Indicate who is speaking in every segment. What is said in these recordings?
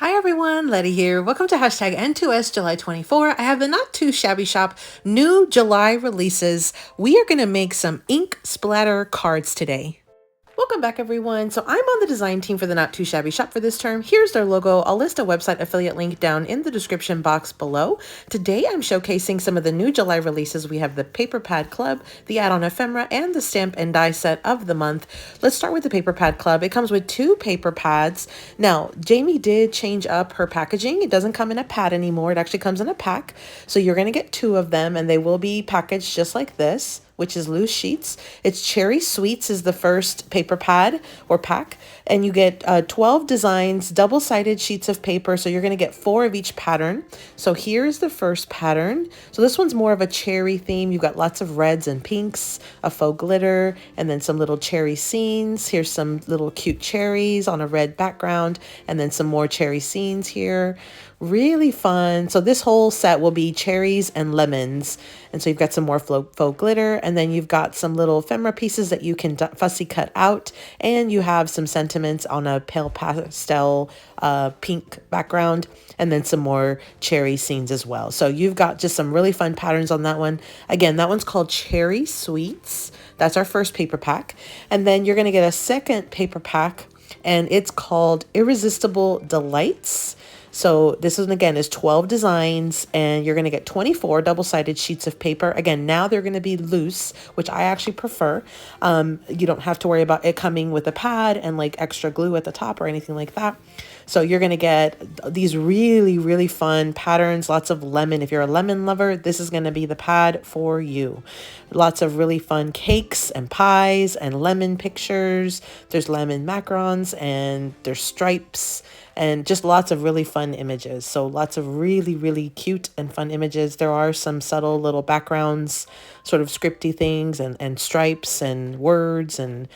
Speaker 1: Hi everyone, Letty here. Welcome to hashtag N2S July 24. I have the Not2Shabby shop new July releases. We are going to make some ink splatter cards today. Welcome back everyone. So I'm on the design team for the Not2Shabby shop for this term. Here's their logo. I'll list a website affiliate link down in the description box below. Today I'm showcasing some of the new July releases. We have the Paper Pad Club, the Add-On Ephemera, and the Stamp and Die set of the month. Let's start with the Paper Pad Club. It comes with 2 paper pads. Now, Jamie did change up her packaging. It doesn't come in a pad anymore. It actually comes in a pack. So you're going to get 2 of them and they will be packaged just like this, which is loose sheets. It's Cherry Sweets is the first paper pad or pack, and you get 12 designs, double-sided sheets of paper, so you're going to get 4 of each pattern. So here's the first pattern. So this one's more of a cherry theme. You've got lots of reds and pinks, a faux glitter, and then some little cherry scenes. Here's some little cute cherries on a red background, and then some more cherry scenes here. Really fun. So this whole set will be cherries and lemons. And so you've got some more faux glitter, and then you've got some little ephemera pieces that you can fussy cut out, and you have some sentiments on a pale pastel pink background, and then some more cherry scenes as well. So you've got just some really fun patterns on that one. Again, that one's called Cherry Sweets. That's our first paper pack. And then you're going to get a second paper pack, and it's called Irresistible Delights. So this one again is 12 designs, and you're going to get 24 double-sided sheets of paper. Again, now they're going to be loose, which I actually prefer. You don't have to worry about it coming with a pad and like extra glue at the top or anything like that. So you're going to get these really, really fun patterns, lots of lemon. If you're a lemon lover, this is going to be the pad for you. Lots of really fun cakes and pies and lemon pictures. There's lemon macarons and there's stripes and just lots of really fun images. So lots of really, really cute and fun images. There are some subtle little backgrounds, sort of scripty things and stripes and words, and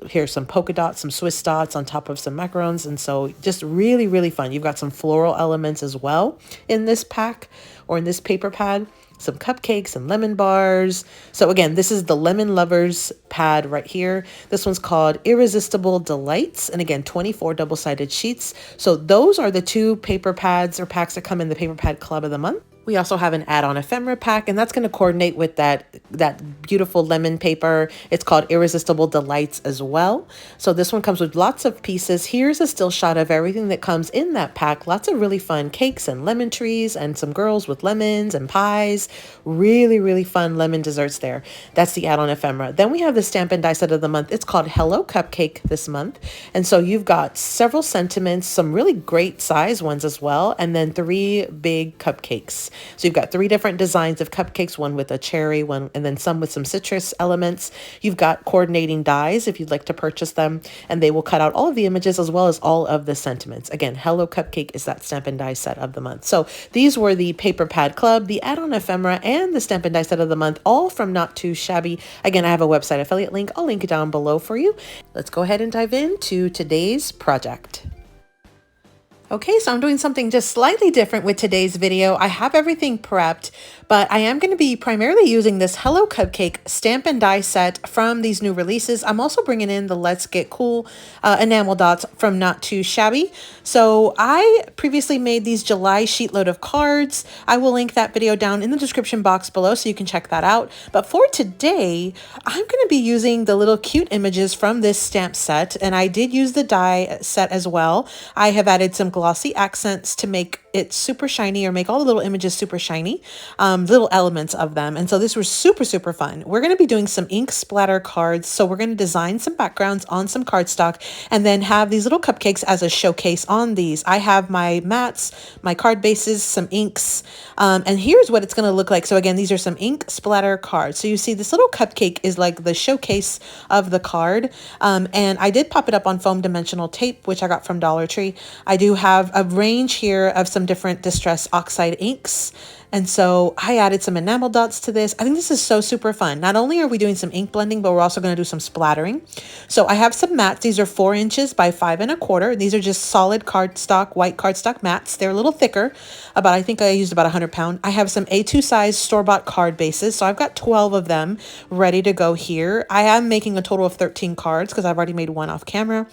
Speaker 1: here's some polka dots, some Swiss dots on top of some macarons. And so just really, really fun. You've got some floral elements as well in this pack or in this paper pad. Some cupcakes and lemon bars. So again, this is the Lemon Lovers pad right here. This one's called Irresistible Delights. And again, 24 double-sided sheets. So those are the 2 paper pads or packs that come in the Paper Pad Club of the month. We also have an add-on ephemera pack, and that's going to coordinate with that beautiful lemon paper. It's called Irresistible Delights as well. So this one comes with lots of pieces. Here's a still shot of everything that comes in that pack. Lots of really fun cakes and lemon trees and some girls with lemons and pies. Really, really fun lemon desserts there. That's the add-on ephemera. Then we have the Stamp and Die set of the month. It's called Hello Cupcake this month. And so you've got several sentiments, some really great size ones as well, and then 3 big cupcakes. So you've got 3 different designs of cupcakes, one with a cherry, one, and then some with some citrus elements. You've got coordinating dies if you'd like to purchase them, and they will cut out all of the images as well as all of the sentiments. Again, Hello Cupcake is that Stamp and Die set of the month. So these were the Paper Pad Club, the Add-on Ephemera, and the Stamp and Die set of the month, all from Not2Shabby. Again, I have a website affiliate link. I'll link it down below for you. Let's go ahead and dive into today's project. Okay, so I'm doing something just slightly different with today's video. I have everything prepped, but I am going to be primarily using this Hello Cupcake Stamp and Die set from these new releases. I'm also bringing in the Let's Get Cool enamel dots from Not2Shabby. So I previously made these July sheetload of cards. I will link that video down in the description box below so you can check that out. But for today, I'm going to be using the little cute images from this stamp set, and I did use the die set as well. I have added some glossy accents to make it super shiny, or make all the little images super shiny, little elements of them. And so this was super, super fun. We're going to be doing some ink splatter cards. So we're going to design some backgrounds on some cardstock and then have these little cupcakes as a showcase on these. I have my mats, my card bases, some inks, and here's what it's going to look like. So again, these are some ink splatter cards. So you see this little cupcake is like the showcase of the card. And I did pop it up on foam dimensional tape, which I got from Dollar Tree. I do have a range here of some different Distress Oxide inks. And so I added some enamel dots to this. I think this is so super fun. Not only are we doing some ink blending, but we're also going to do some splattering. So I have some mats. These are 4 inches by 5 1/4. These are just solid cardstock, white cardstock mats. They're a little thicker. I think I used about 100 pound. I have some A2 size store-bought card bases. So I've got 12 of them ready to go here. I am making a total of 13 cards because I've already made one off camera.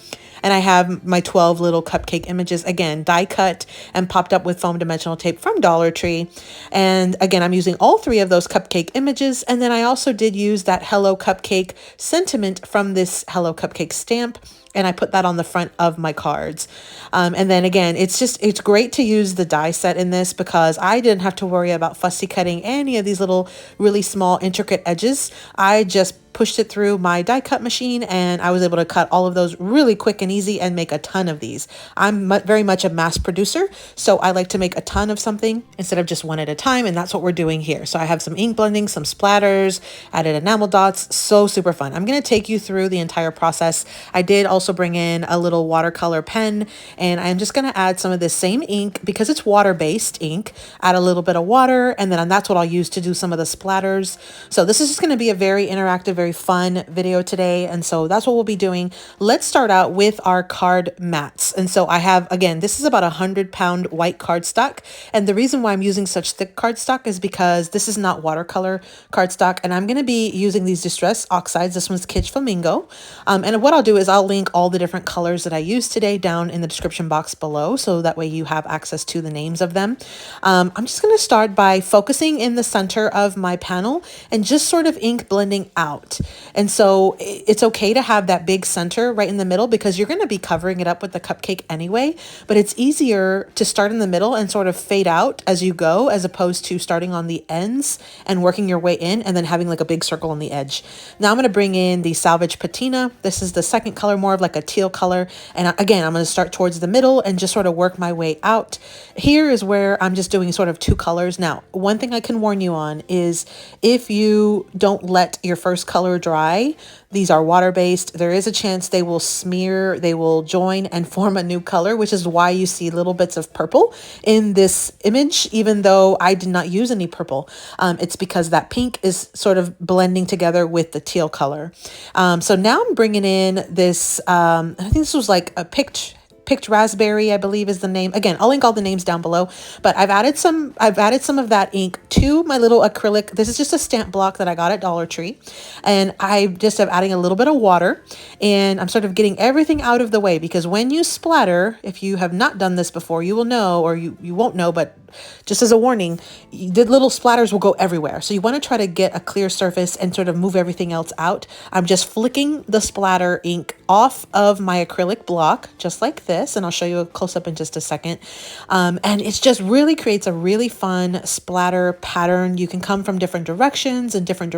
Speaker 1: And I have my 12 little cupcake images, again, die cut and popped up with foam dimensional tape from Dollar Tree. And again, I'm using all 3 of those cupcake images. And then I also did use that Hello Cupcake sentiment from this Hello Cupcake stamp. And I put that on the front of my cards. And then again, it's great to use the die set in this because I didn't have to worry about fussy cutting any of these little really small intricate edges. I just pushed it through my die cut machine and I was able to cut all of those really quick and easy and make a ton of these. I'm very much a mass producer, so I like to make a ton of something instead of just one at a time, and that's what we're doing here. So I have some ink blending, some splatters, added enamel dots, so super fun. I'm going to take you through the entire process. I did also bring in a little watercolor pen, and I'm just going to add some of this same ink because it's water-based ink, add a little bit of water, and then that's what I'll use to do some of the splatters. So this is just going to be a very interactive, very fun video today, and so that's what we'll be doing. Let's start out with our card mats. And so I have, again, this is about 100 pound white cardstock, and the reason why I'm using such thick cardstock is because this is not watercolor cardstock, and I'm going to be using these distress oxides. This one's Kitsch Flamingo, and what I'll do is I'll link all the different colors that I used today down in the description box below, so that way you have access to the names of them. I'm just going to start by focusing in the center of my panel and just sort of ink blending out. And so it's okay to have that big center right in the middle because you're going to be covering it up with the cupcake anyway, but it's easier to start in the middle and sort of fade out as you go, as opposed to starting on the ends and working your way in and then having like a big circle on the edge. Now I'm going to bring in the Salvaged Patina. This is the second color, more of like a teal color. And again, I'm going to start towards the middle and just sort of work my way out. Here is where I'm just doing sort of 2 colors. Now, one thing I can warn you on is if you don't let your first color dry, these are water-based, there is a chance they will smear, they will join and form a new color, which is why you see little bits of purple in this image, even though I did not use any purple. It's because that pink is sort of blending together with the teal color. So now I'm bringing in this, I think this was like a picked raspberry, I believe is the name. Again, I'll link all the names down below, but I've added some of that ink to my little acrylic. This is just a stamp block that I got at Dollar Tree. And I just am adding a little bit of water and I'm sort of getting everything out of the way because when you splatter, if you have not done this before, you will know, or you won't know, but just as a warning, the little splatters will go everywhere. So you want to try to get a clear surface and sort of move everything else out. I'm just flicking the splatter ink off of my acrylic block, just like this. And I'll show you a close up in just a second. And it's just really creates a really fun splatter pattern. You can come from different directions and different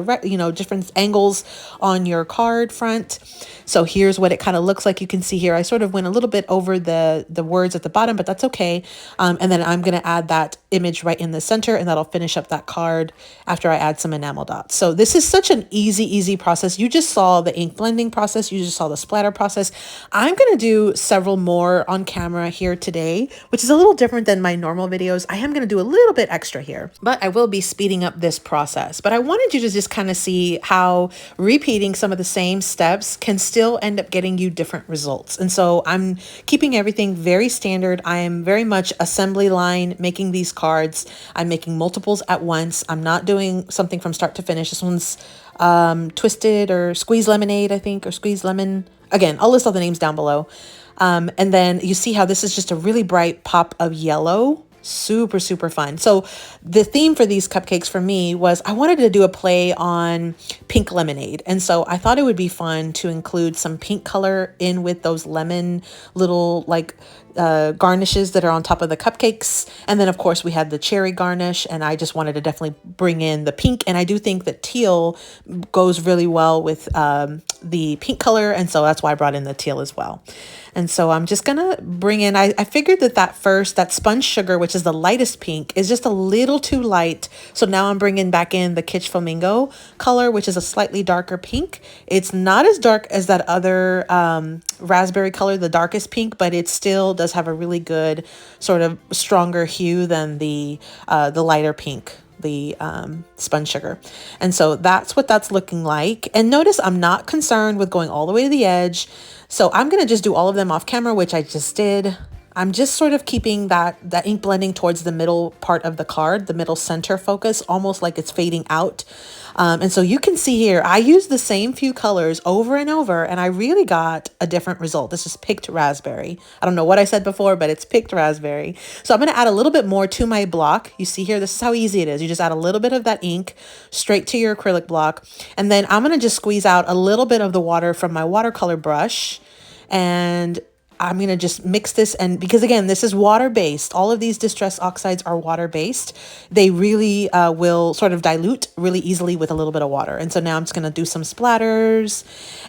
Speaker 1: angles on your card front. So here's what it kind of looks like. You can see here, I sort of went a little bit over the words at the bottom, but that's okay. And then I'm going to add that image right in the center, and that'll finish up that card after I add some enamel dots. So this is such an easy process. You just saw the ink blending process. You just saw the splatter process. I'm going to do several more on camera here today, which is a little different than my normal videos. I am going to do a little bit extra here, but I will be speeding up this process. But I wanted you to just kind of see how repeating some of the same steps can still end up getting you different results. And so I'm keeping everything very standard. I am very much assembly line making these cards. I'm making multiples at once. I'm not doing something from start to finish. This one's Twisted or Squeeze Lemonade, I think, or Squeeze Lemon. Again, I'll list all the names down below. And then you see how this is just a really bright pop of yellow. Super fun. So the theme for these cupcakes for me was I wanted to do a play on pink lemonade. And so I thought it would be fun to include some pink color in with those lemon little like garnishes that are on top of the cupcakes. And then of course we had the cherry garnish, and I just wanted to definitely bring in the pink. And I do think that teal goes really well with the pink color, and so that's why I brought in the teal as well. And so I'm just gonna bring in, I figured that sponge sugar, which is the lightest pink, is just a little too light. So now I'm bringing back in the Kitsch Flamingo color, which is a slightly darker pink. It's not as dark as that other raspberry color, the darkest pink, but it still does have a really good sort of stronger hue than the lighter pink, the sponge sugar. And so that's what that's looking like. And notice I'm not concerned with going all the way to the edge. So I'm going to just do all of them off camera, which I just did. I'm just sort of keeping that ink blending towards the middle part of the card, the middle center focus, almost like it's fading out. And so you can see here, I used the same few colors over and over, and I really got a different result. This is picked raspberry. I don't know what I said before, but it's picked raspberry. So I'm going to add a little bit more to my block. You see here, this is how easy it is. You just add a little bit of that ink straight to your acrylic block. And then I'm going to just squeeze out a little bit of the water from my watercolor brush, and I'm going to just mix this. And because again, this is water-based, all of these distress oxides are water-based. They really will sort of dilute really easily with a little bit of water. And so now I'm just going to do some splatters.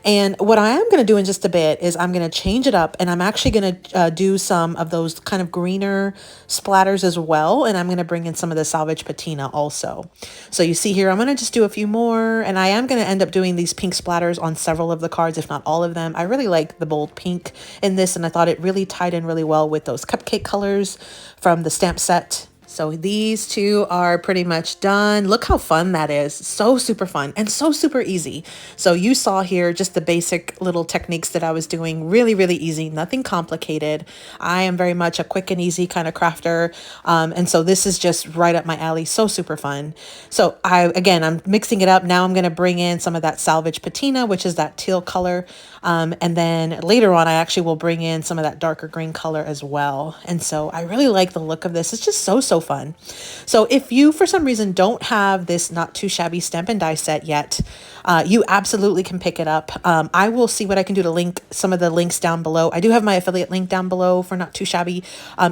Speaker 1: And what I am going to do in just a bit is I'm going to change it up, and I'm actually going to do some of those kind of greener splatters as well. And I'm going to bring in some of the Salvaged Patina also. So you see here, I'm going to just do a few more, and I am going to end up doing these pink splatters on several of the cards, if not all of them. I really like the bold pink in this, and I thought it really tied in really well with those cupcake colors from the stamp set. So these two are pretty much done. Look how fun that is. So super fun and so super easy. So you saw here just the basic little techniques that I was doing. Really, really easy, nothing complicated. I am very much a quick and easy kind of crafter. And so this is just right up my alley. So super fun. So I'm mixing it up. Now I'm going to bring in some of that Salvaged Patina, which is that teal color. And then later on, I actually will bring in some of that darker green color as well. And so I really like the look of this. It's just so fun. So if you, for some reason, don't have this Not2Shabby stamp and die set yet, you absolutely can pick it up. I will see what I can do to link some of the links down below. I do have my affiliate link down below for Not2Shabby.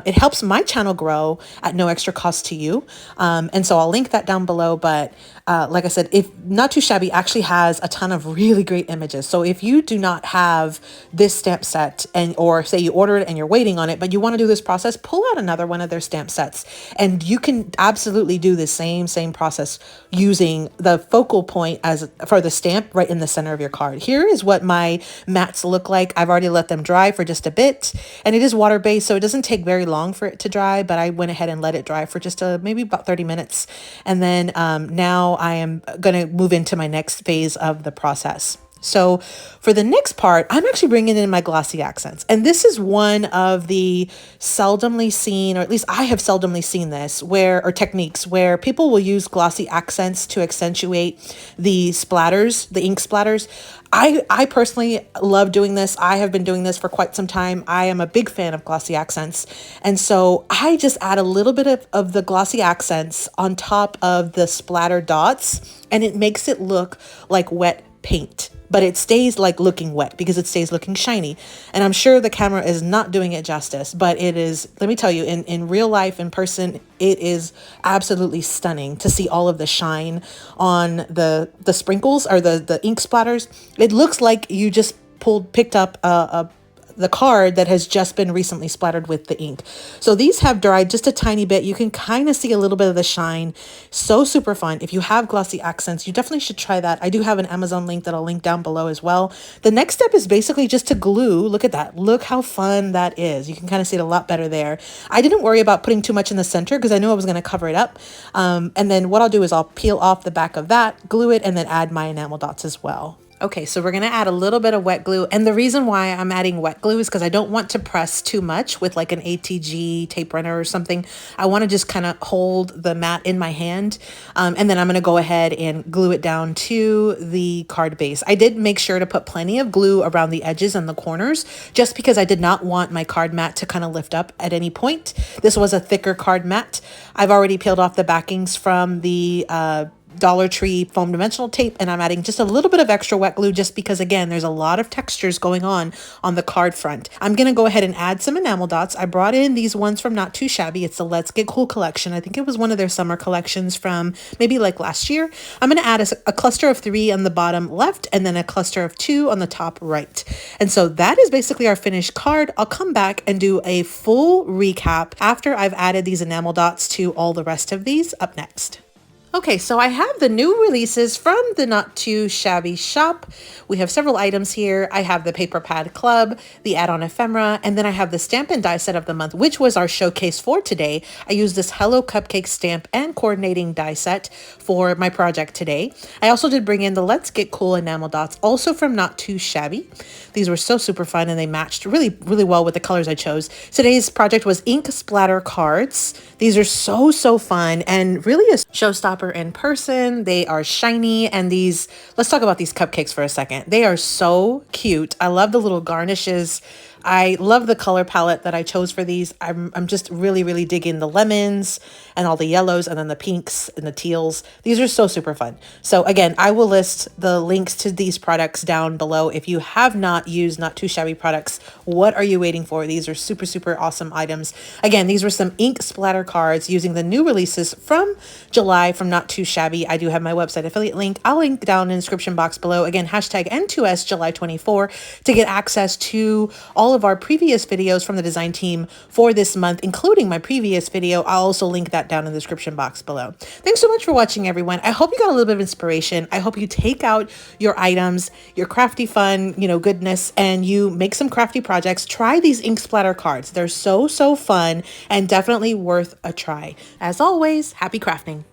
Speaker 1: It helps my channel grow at no extra cost to you. And so I'll link that down below. But like I said, if Not2Shabby actually has a ton of really great images. So if you do not have this stamp set, or say you order it and you're waiting on it, but you want to do this process, pull out another one of their stamp sets, and you can absolutely do the same process using the focal point for the stamp right in the center of your card. Here is what my mats look like. I've already let them dry for just a bit, and it is water-based, so it doesn't take very long for it to dry, but I went ahead and let it dry for just maybe about 30 minutes. And then now I am going to move into my next phase of the process. So for the next part, I'm actually bringing in my glossy accents. And this is one of the seldomly seen, or at least I have seldomly seen this, or techniques where people will use glossy accents to accentuate the splatters, the ink splatters. I personally love doing this. I have been doing this for quite some time. I am a big fan of glossy accents. And so I just add a little bit of the glossy accents on top of the splatter dots, and it makes it look like wet paint. But it stays like looking wet because it stays looking shiny. And I'm sure the camera is not doing it justice, but it is, let me tell you, in real life, in person, it is absolutely stunning to see all of the shine on the sprinkles or the ink splatters. It looks like you just picked up the card that has just been recently splattered with the ink. So these have dried just a tiny bit. You can kind of see a little bit of the shine. So super fun. If you have glossy accents, you definitely should try that. I do have an Amazon link that I'll link down below as well. The next step is basically just to glue. Look at that. Look how fun that is. You can kind of see it a lot better there. I didn't worry about putting too much in the center because I knew I was going to cover it up. And then what I'll do is I'll peel off the back of that, glue it, and then add my enamel dots as well. Okay, so we're going to add a little bit of wet glue. And the reason why I'm adding wet glue is because I don't want to press too much with like an ATG tape runner or something. I want to just kind of hold the mat in my hand. And then I'm going to go ahead and glue it down to the card base. I did make sure to put plenty of glue around the edges and the corners just because I did not want my card mat to kind of lift up at any point. This was a thicker card mat. I've already peeled off the backings from the Dollar Tree foam dimensional tape, and I'm adding just a little bit of extra wet glue just because, again, there's a lot of textures going on the card front. I'm going to go ahead and add some enamel dots. I brought in these ones from Not2Shabby. It's the Let's Get Cool collection. I think it was one of their summer collections from maybe like last year. I'm going to add a cluster of 3 on the bottom left and then a cluster of 2 on the top right. And so that is basically our finished card. I'll come back and do a full recap after I've added these enamel dots to all the rest of these up next. Okay, so I have the new releases from the Not2Shabby shop. We have several items here. I have the Paper Pad Club, the Add-On Ephemera, and then I have the Stamp and Die Set of the Month, which was our showcase for today. I used this Hello Cupcake stamp and coordinating die set for my project today. I also did bring in the Let's Get Cool enamel dots, also from Not2Shabby. These were so super fun and they matched really, really well with the colors I chose. Today's project was ink splatter cards. These are so fun and really a showstopper in person. They are shiny, and these, let's talk about these cupcakes for a second. They are so cute. I love the little garnishes. I love the color palette that I chose for these. I'm just really digging the lemons and all the yellows and then the pinks and the teals. These are so super fun. So again, I will list the links to these products down below. If you have not used Not2Shabby products, what are you waiting for? These are super awesome items. Again, these were some ink splatter cards using the new releases from July from Not2Shabby. I do have my website affiliate link. I'll link down in the description box below. Again, hashtag N2S July 24 to get access to all of our previous videos from the design team for this month, including my previous video. I'll also link that down in the description box below. Thanks so much for watching, everyone. I hope you got a little bit of inspiration. I hope you take out your items, your crafty fun, goodness, and you make some crafty projects. Try these ink splatter cards. They're so fun and definitely worth a try. As always, happy crafting.